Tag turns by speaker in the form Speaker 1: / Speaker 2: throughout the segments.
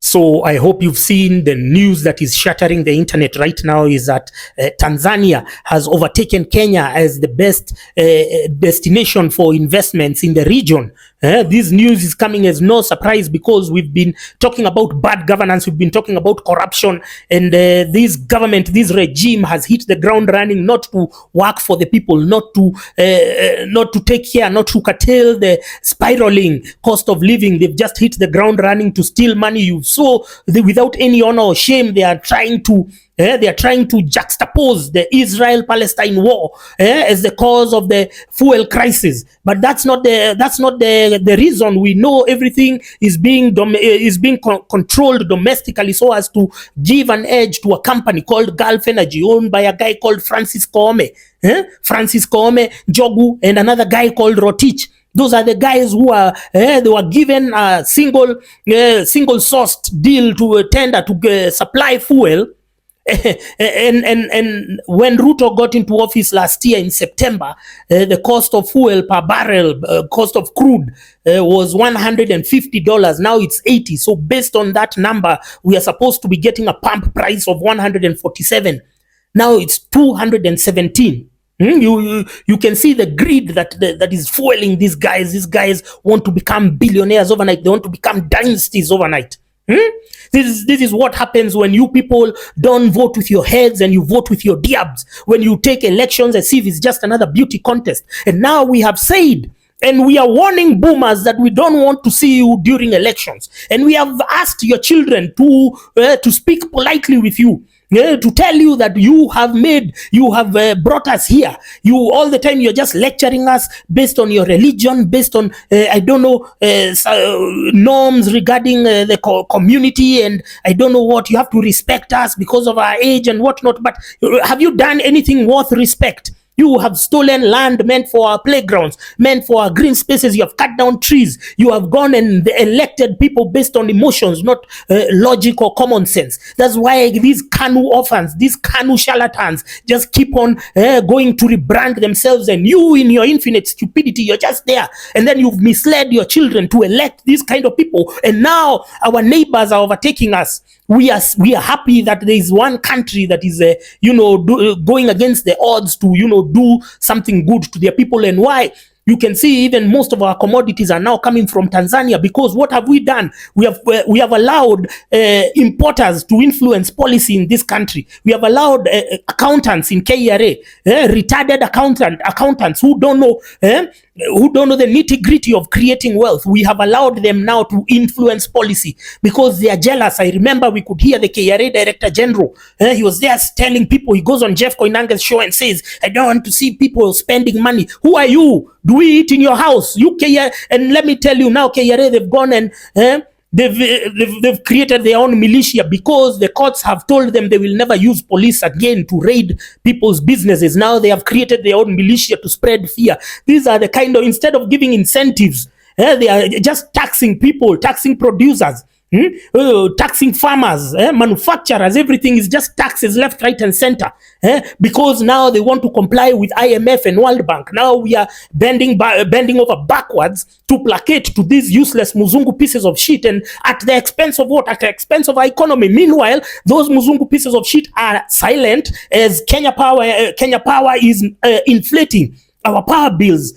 Speaker 1: So I hope you've seen the news that is shattering the internet right now is that Tanzania has overtaken Kenya as the best destination for investments in the region. This news is coming as no surprise because we've been talking about bad governance, we've been talking about corruption, and this government, this regime has hit the ground running, not to work for the people, not to take care, not to curtail the spiraling cost of living. They've just hit the ground running to steal money. So without any honor or shame, they are trying to juxtapose the Israel-Palestine war as the cause of the fuel crisis. But that's not the reason. We know everything is being controlled domestically so as to give an edge to a company called Gulf Energy, owned by a guy called Francis Koome, Jogu, and another guy called Rotich. Those are the guys who are they were given a single sourced deal to tender to supply fuel. and when Ruto got into office last year in September, the cost of fuel per barrel, cost of crude was $150. Now it's 80. So based on that number, we are supposed to be getting a pump price of 147. Now it's 217. You can see the greed that is fueling these guys. These guys want to become billionaires overnight. They want to become dynasties overnight. This is what happens when you people don't vote with your heads and you vote with your diabs. When you take elections as if it's just another beauty contest. And now we have said, and we are warning boomers that we don't want to see you during elections. And we have asked your children to speak politely with you. To tell you that you have brought us here. You all the time, you're just lecturing us based on your religion, based on, norms regarding the community, and I don't know what. You have to respect us because of our age and whatnot. But have you done anything worth respect? You have stolen land meant for our playgrounds, meant for our green spaces. You have cut down trees. You have gone and elected people based on emotions, not logic or common sense. That's why these KANU orphans, these KANU charlatans just keep on going to rebrand themselves. And you, in your infinite stupidity, you're just there. And then you've misled your children to elect these kind of people. And now our neighbors are overtaking us. We are happy that there is one country that is going against the odds to do something good to their people. And why? You can see even most of our commodities are now coming from Tanzania, because what have we done? We have allowed importers to influence policy in this country. We have allowed accountants in KRA, retarded accountants who don't know the nitty-gritty of creating wealth. We have allowed them now to influence policy because they are jealous. I remember we could hear the KRA Director General. He was there telling people, he goes on Jeff Koinange's show and says, I don't want to see people spending money. Who are you? Do we eat in your house? You KRA, and let me tell you now, KRA, they've gone and they've created their own militia because the courts have told them they will never use police again to raid people's businesses. Now they have created their own militia to spread fear. These are the kind of, instead of giving incentives, they are just taxing people, taxing producers. Taxing farmers, manufacturers. Everything is just taxes left, right, and center. Because now they want to comply with IMF and World Bank. Now we are bending over backwards to placate to these useless Muzungu pieces of shit, and at the expense of what? At the expense of our economy. Meanwhile, those Muzungu pieces of shit are silent as Kenya Power is inflating our power bills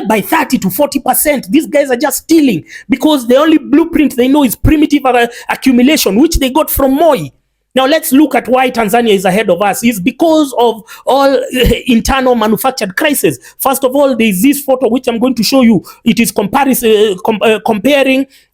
Speaker 1: by 30 to 40%. These guys are just stealing because the only blueprint they know is primitive accumulation, which they got from Moi. Now let's look at why Tanzania is ahead of us. It's because of all internal manufactured crises. First of all, there is this photo which I'm going to show you. It is comparing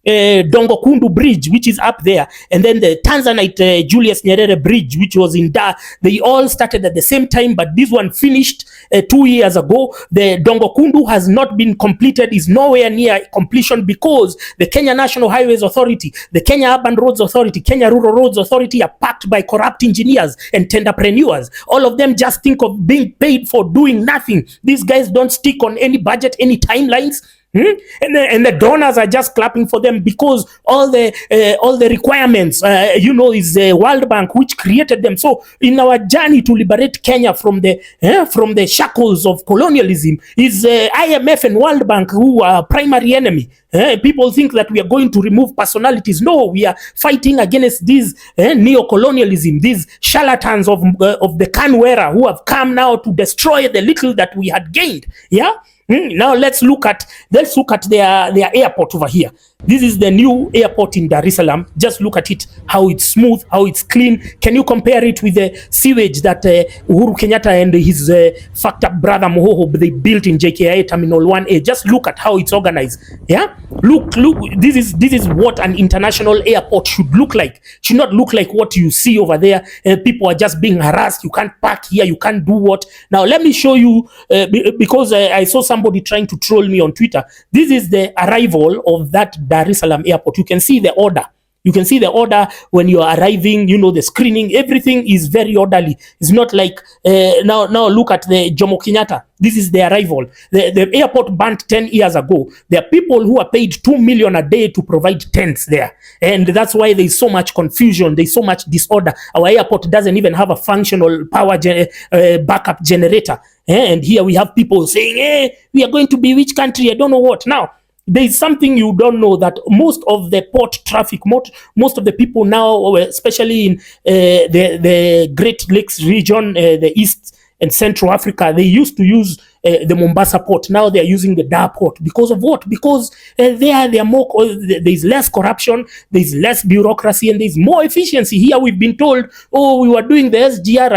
Speaker 1: Dongo Kundu Bridge, which is up there, and then the Tanzanite Julius Nyerere Bridge, which was in Dar. They all started at the same time, but this one finished 2 years ago. The Dongo Kundu has not been completed, is nowhere near completion because the Kenya National Highways Authority, the Kenya Urban Roads Authority, Kenya Rural Roads Authority are packed by corrupt engineers and tenderpreneurs. All of them just think of being paid for doing nothing. These guys don't stick on any budget, any timelines. And the donors are just clapping for them because all the requirements, is the World Bank which created them. So in our journey to liberate Kenya from the shackles of colonialism, is IMF and World Bank who are primary enemy. People think that we are going to remove personalities. No, we are fighting against these neo-colonialism, these charlatans of the Canwera who have come now to destroy the little that we had gained. Yeah. Now let's look at their airport over here. This is the new airport in Dar es Salaam. Just look at it, how it's smooth, how it's clean. Can you compare it with the sewage that Uhuru Kenyatta and his fucked up brother Mohoho they built in JKIA Terminal 1A? Just look at how it's organized. Yeah, look. This is what an international airport should look like. Should not look like what you see over there. People are just being harassed. You can't park here. You can't do what. Now let me show you because I saw somebody trying to troll me on Twitter. This is the arrival of that Dar es Salaam airport. You can see the order. You can see the order when you are arriving, the screening, everything is very orderly. It's not like, now look at the Jomo Kenyatta. This is the arrival. The airport burnt 10 years ago. There are people who are paid 2 million a day to provide tents there. And that's why there's so much confusion. There's so much disorder. Our airport doesn't even have a functional power backup generator. And here we have people saying, hey, we are going to be which country? I don't know what. Now, there is something you don't know, that most of the port traffic, most of the people now, especially in the Great Lakes region, the East and Central Africa, they used to use the Mombasa port. Now they are using the Dar port. Because of what? Because they are more. There's less corruption, there's less bureaucracy, and there's more efficiency. Here we've been told, oh, we were doing the SGR.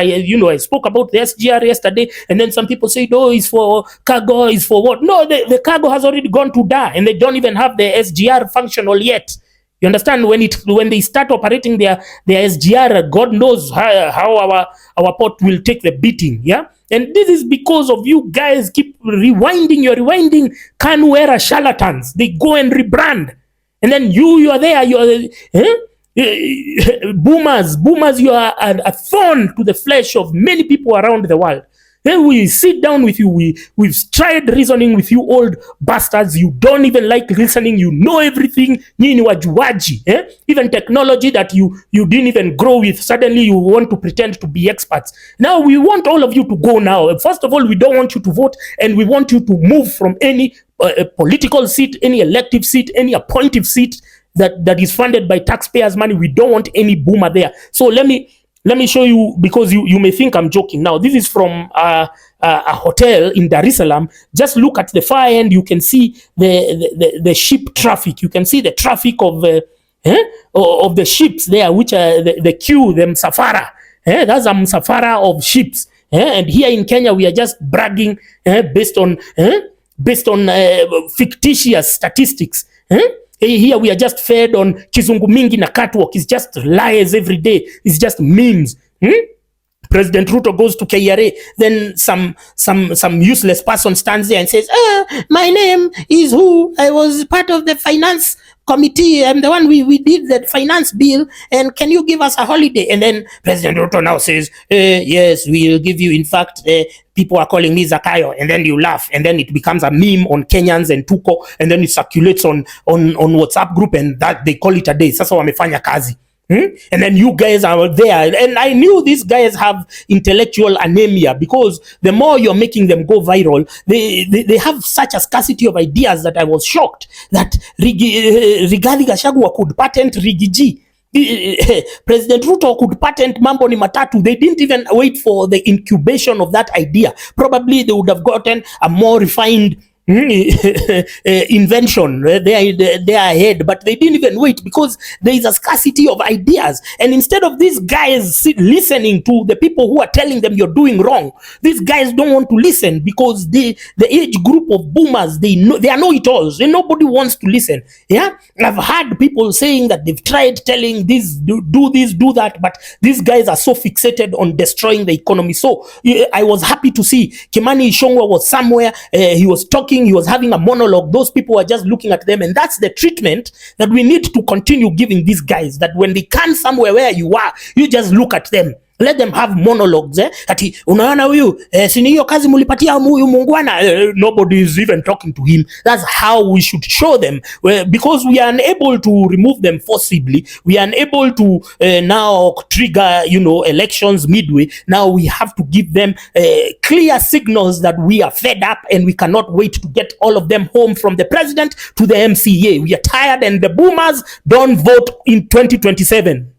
Speaker 1: I spoke about the SGR yesterday, and then some people said, oh, it's for cargo, it's for what? No, the cargo has already gone to Dar, and they don't even have the SGR functional yet. You understand? When they start operating their SGR, God knows how our port will take the beating. Yeah. And this is because of you guys keep rewinding. You're rewinding Canwera charlatans. They go and rebrand. And then you are there. You are boomers. You are a thorn to the flesh of many people around the world. Then we sit down with you. We've tried reasoning with you old bastards. You don't even like listening. You know everything. Nyinyi wajuaji. Even technology that you didn't even grow with. Suddenly you want to pretend to be experts. Now we want all of you to go now. First of all, we don't want you to vote, and we want you to move from any political seat, any elective seat, any appointive seat that is funded by taxpayers' money. We don't want any boomer there. So let me show you, because you may think I'm joking. Now, this is from a hotel in Dar es Salaam. Just look at the far end. You can see the ship traffic. You can see the traffic of the ships there, which are the queue, the msafara. That's a msafara of ships. And here in Kenya, we are just bragging based on fictitious statistics. Here we are just fed on kizungu mingi na catwalk. It's just lies every day. It's just memes. President Ruto goes to KRA, then some useless person stands there and says, my name is who? I was part of the finance committee. I'm the one we did the finance bill, and can you give us a holiday? And then President Ruto now says, yes, we'll give you. In fact, people are calling me Zakayo, and then you laugh, and then it becomes a meme on Kenyans and Tuko, and then it circulates on WhatsApp group, and that they call it a day. Sasa wamefanya kazi. And then you guys are there, and I knew these guys have intellectual anemia, because the more you're making them go viral, they have such a scarcity of ideas that I was shocked that Rigathi Gachagua could patent Rigiji. President Ruto could patent mambo ni matatu. They didn't even wait for the incubation of that idea. Probably they would have gotten a more refined invention. They are ahead, but they didn't even wait, because there is a scarcity of ideas. And instead of these guys listening to the people who are telling them you're doing wrong, these guys don't want to listen, because the age group of boomers, they are know-it-alls, and nobody wants to listen. Yeah, I've heard people saying that they've tried telling this, do this, do that, but these guys are so fixated on destroying the economy. So I was happy to see Kimani Ichung'wah was somewhere. He was talking. He was having a monologue. Those people were just looking at them, and that's the treatment that we need to continue giving these guys. That when they come somewhere where you are, you just look at them. Let them have monologues, ati unaona huyu sini hiyo kazi mulipatia huyu mungwana, nobody is even talking to him. That's how we should show them, because we are unable to remove them forcibly. We are unable to now trigger, elections midway. Now we have to give them clear signals that we are fed up and we cannot wait to get all of them home, from the president to the MCA. We are tired, and the boomers don't vote in 2027.